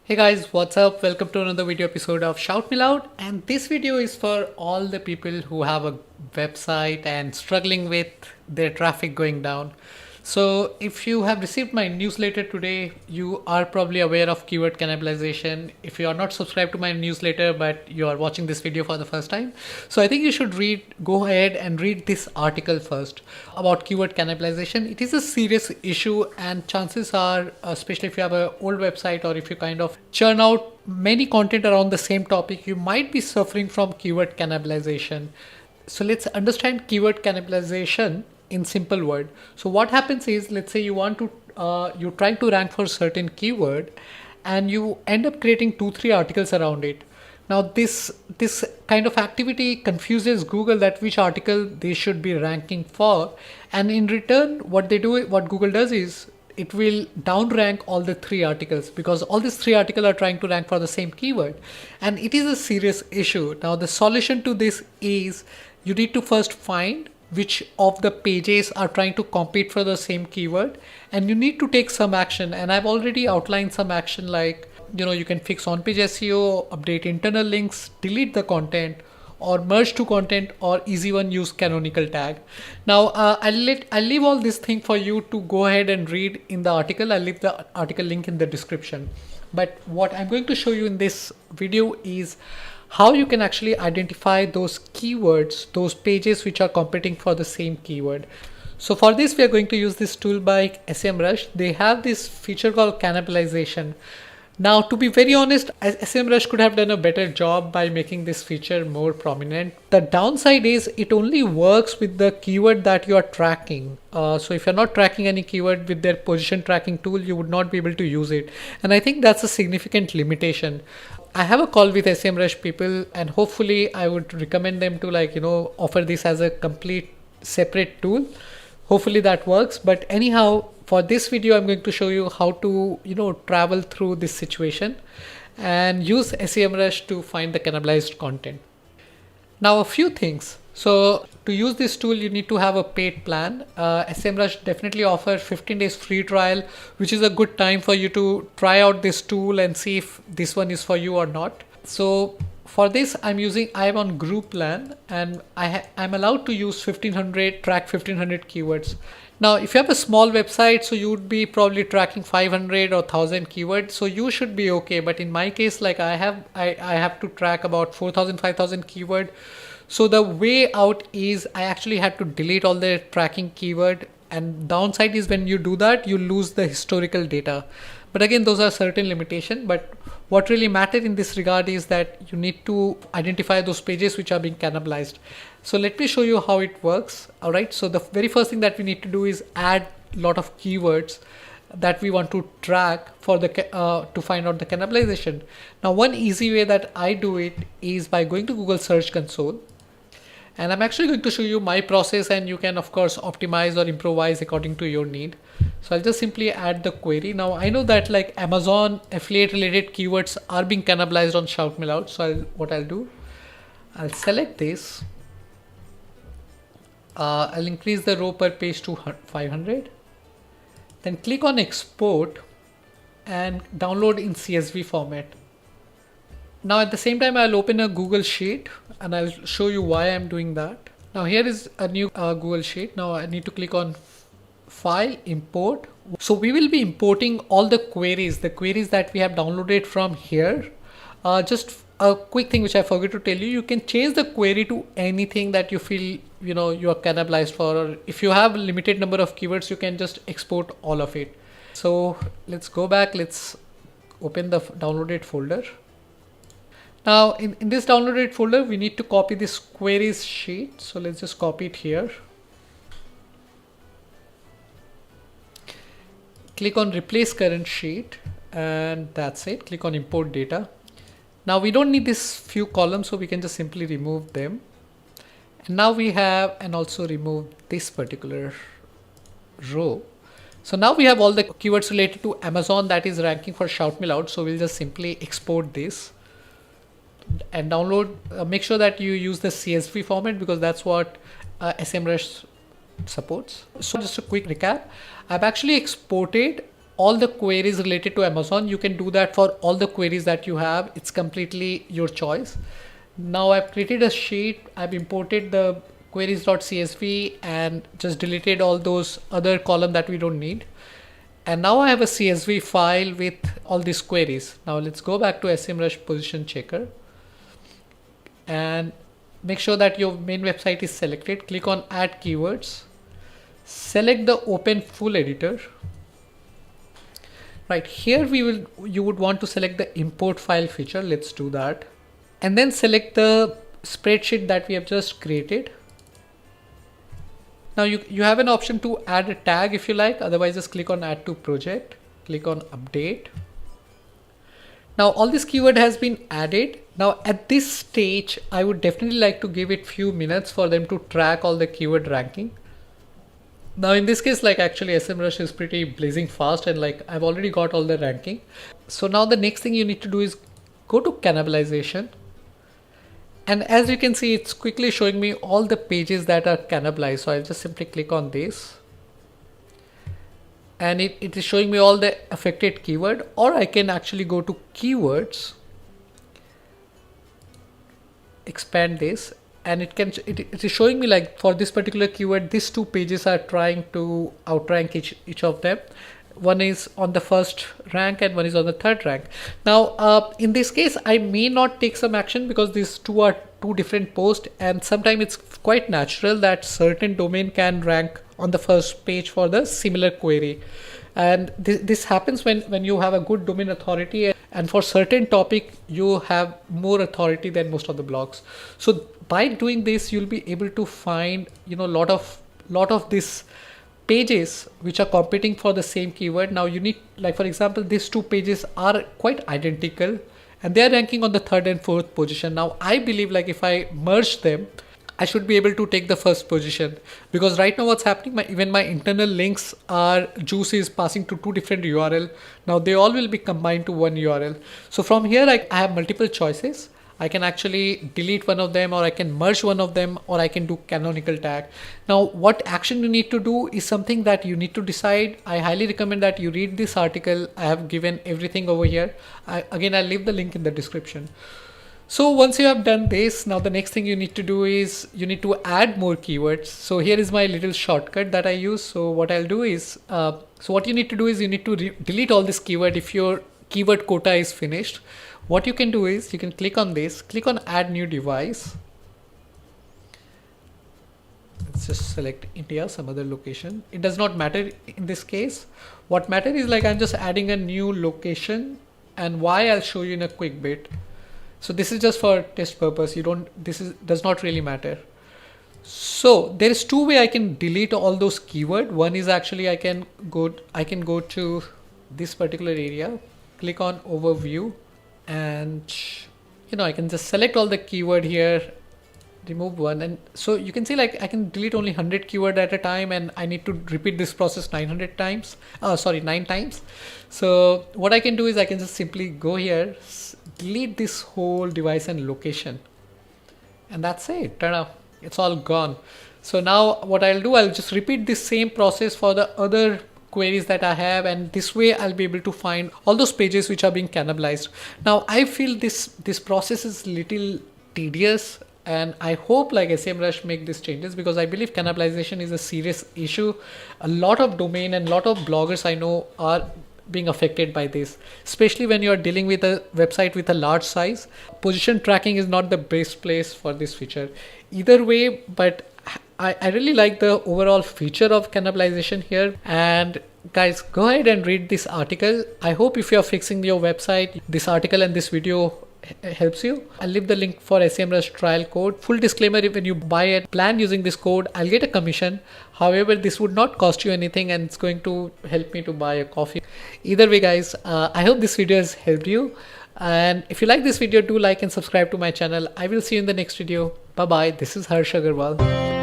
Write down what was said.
Hey guys, what's up? Welcome to another video episode of ShoutMeLoud, and this video is for all the people who have a website and struggling with their traffic going down. So if you have received my newsletter today, you are probably aware of keyword cannibalization. If you are not subscribed to my newsletter but you are watching this video for the first time, so I think you should go ahead and read this article first about keyword cannibalization. It is a serious issue, and chances are, especially if you have an old website or if you kind of churn out many content around the same topic, you might be suffering from keyword cannibalization. So let's understand keyword cannibalization in simple word. So what happens is, let's say you want to you're trying to rank for a certain keyword and you end up creating 2-3 articles around it. Now this kind of activity confuses Google that which article they should be ranking for, and in return what Google does is it will down rank all the 3 articles, because all these 3 articles are trying to rank for the same keyword, and it is a serious issue. Now the solution to this is you need to first find which of the pages are trying to compete for the same keyword, and you need to take some action. And I've already outlined some action, like you can fix on-page SEO, update internal links, delete the content, or merge to content, or easy one, use canonical tag. Now I'll leave all this thing for you to go ahead and read in the article. I'll leave the article link in the description. But what I'm going to show you in this video is how you can actually identify those keywords, those pages which are competing for the same keyword. So for this, we are going to use this tool by SEMRush. They have this feature called cannibalization. Now, to be very honest, SEMRush could have done a better job by making this feature more prominent. The downside is it only works with the keyword that you are tracking. So if you're not tracking any keyword with their position tracking tool, you would not be able to use it. And I think that's a significant limitation. I have a call with SEMRush people, and hopefully I would recommend them to offer this as a complete separate tool. Hopefully that works. But anyhow, for this video, I'm going to show you how to travel through this situation and use SEMRush to find the cannibalized content. Now, a few things. So to use this tool, you need to have a paid plan. SEMRush definitely offers 15 days free trial, which is a good time for you to try out this tool and see if this one is for you or not. So for this, I'm on group plan, and I'm allowed to use 1500, track 1500 keywords. Now, if you have a small website, so you would be probably tracking 500 or 1000 keywords, so you should be okay. But in my case, like I have to track about 4000, 5000 keyword. So the way out is I actually had to delete all the tracking keyword, and downside is when you do that, you lose the historical data. But again, those are certain limitations. But what really matters in this regard is that you need to identify those pages which are being cannibalized. So let me show you how it works. All right. So the very first thing that we need to do is add a lot of keywords that we want to track for the to find out the cannibalization. Now, one easy way that I do it is by going to Google Search Console. And I'm actually going to show you my process, and you can of course optimize or improvise according to your need. So I'll just simply add the query. Now I know that like Amazon affiliate related keywords are being cannibalized on ShoutMeLoud. So what I'll do, I'll select this. I'll increase the row per page to 500. Then click on export and download in CSV format. Now at the same time, I'll open a Google Sheet and I'll show you why I'm doing that. Now here is a new Google Sheet. Now I need to click on File, Import. So we will be importing all the queries that we have downloaded from here. Just a quick thing which I forgot to tell you, you can change the query to anything that you feel you are cannibalized for, or if you have a limited number of keywords, you can just export all of it. So let's go back, let's open the downloaded folder. Now in this downloaded folder, we need to copy this queries sheet. So let's just copy it here. Click on replace current sheet, and that's it. Click on import data. Now we don't need this few columns, so we can just simply remove them. And now we have, and also remove this particular row. So now we have all the keywords related to Amazon that is ranking for ShoutMeLoud. So we'll just simply export this and download. Make sure that you use the CSV format, because that's what SEMRush supports. So just a quick recap, I've actually exported all the queries related to Amazon. You can do that for all the queries that you have. It's completely your choice. Now I've created a sheet. I've imported the queries.csv and just deleted all those other columns that we don't need. And now I have a CSV file with all these queries. Now let's go back to SEMRush position checker and make sure that your main website is selected. Click on add keywords. Select the open full editor. Right here you would want to select the import file feature. Let's do that. And then select the spreadsheet that we have just created. Now you have an option to add a tag if you like, otherwise just click on add to project, click on update. Now all this keyword has been added. Now at this stage, I would definitely like to give it few minutes for them to track all the keyword ranking. Now in this case, like actually SEMRush is pretty blazing fast and like I've already got all the ranking. So now the next thing you need to do is go to cannibalization. And as you can see, it's quickly showing me all the pages that are cannibalized. So I'll just simply click on this. And it is showing me all the affected keyword, or I can actually go to keywords, expand this, and it is showing me like for this particular keyword, these two pages are trying to outrank each of them. One is on the first rank and one is on the third rank. Now, in this case, I may not take some action because these two are two different posts, and sometimes it's quite natural that certain domain can rank on the first page for the similar query. And this happens when you have a good domain authority, and for certain topic, you have more authority than most of the blogs. So by doing this, you'll be able to find, lot of this pages which are competing for the same keyword. Now you need, like for example, these two pages are quite identical and they are ranking on the third and fourth position. Now I believe like if I merge them, I should be able to take the first position, because right now what's happening, even my internal links are juice is passing to two different URL. Now they all will be combined to one URL. So from here I have multiple choices. I can actually delete one of them, or I can merge one of them, or I can do canonical tag. Now what action you need to do is something that you need to decide. I highly recommend that you read this article. I have given everything over here. I'll leave the link in the description. So once you have done this, now the next thing you need to do is you need to add more keywords. So here is my little shortcut that I use. So what I'll do is, so what you need to do is you need to delete all this keyword if your keyword quota is finished. What you can do is you can click on this, click on add new device. Let's just select India, some other location. It does not matter in this case. What matters is like I'm just adding a new location, and why I'll show you in a quick bit. So this is just for test purpose. Does not really matter. So there is two ways I can delete all those keywords. One is actually I can go to this particular area, click on overview, and I can just select all the keyword here, remove one, and so you can see like I can delete only 100 keyword at a time, and I need to repeat this process 9 times. So what I can do is I can just simply go here, delete this whole device and location, and that's it. Ta-da, it's all gone. So now what I'll do, I'll just repeat this same process for the other queries that I have, and this way I'll be able to find all those pages which are being cannibalized. Now I feel this process is little tedious, and I hope like SEMRush make these changes, because I believe cannibalization is a serious issue. A lot of domain and a lot of bloggers I know are being affected by this, especially when you're dealing with a website with a large size. Position tracking is not the best place for this feature either way, but I really like the overall feature of cannibalization here. And guys, go ahead and read this article. I hope if you're fixing your website, this article and this video helps you. I'll leave the link for SEMRush trial code. Full disclaimer, when you buy a plan using this code, I'll get a commission. However, this would not cost you anything, and it's going to help me to buy a coffee. Either way guys, I hope this video has helped you. And if you like this video, do like and subscribe to my channel. I will see you in the next video. Bye bye. This is Harsh Agarwal.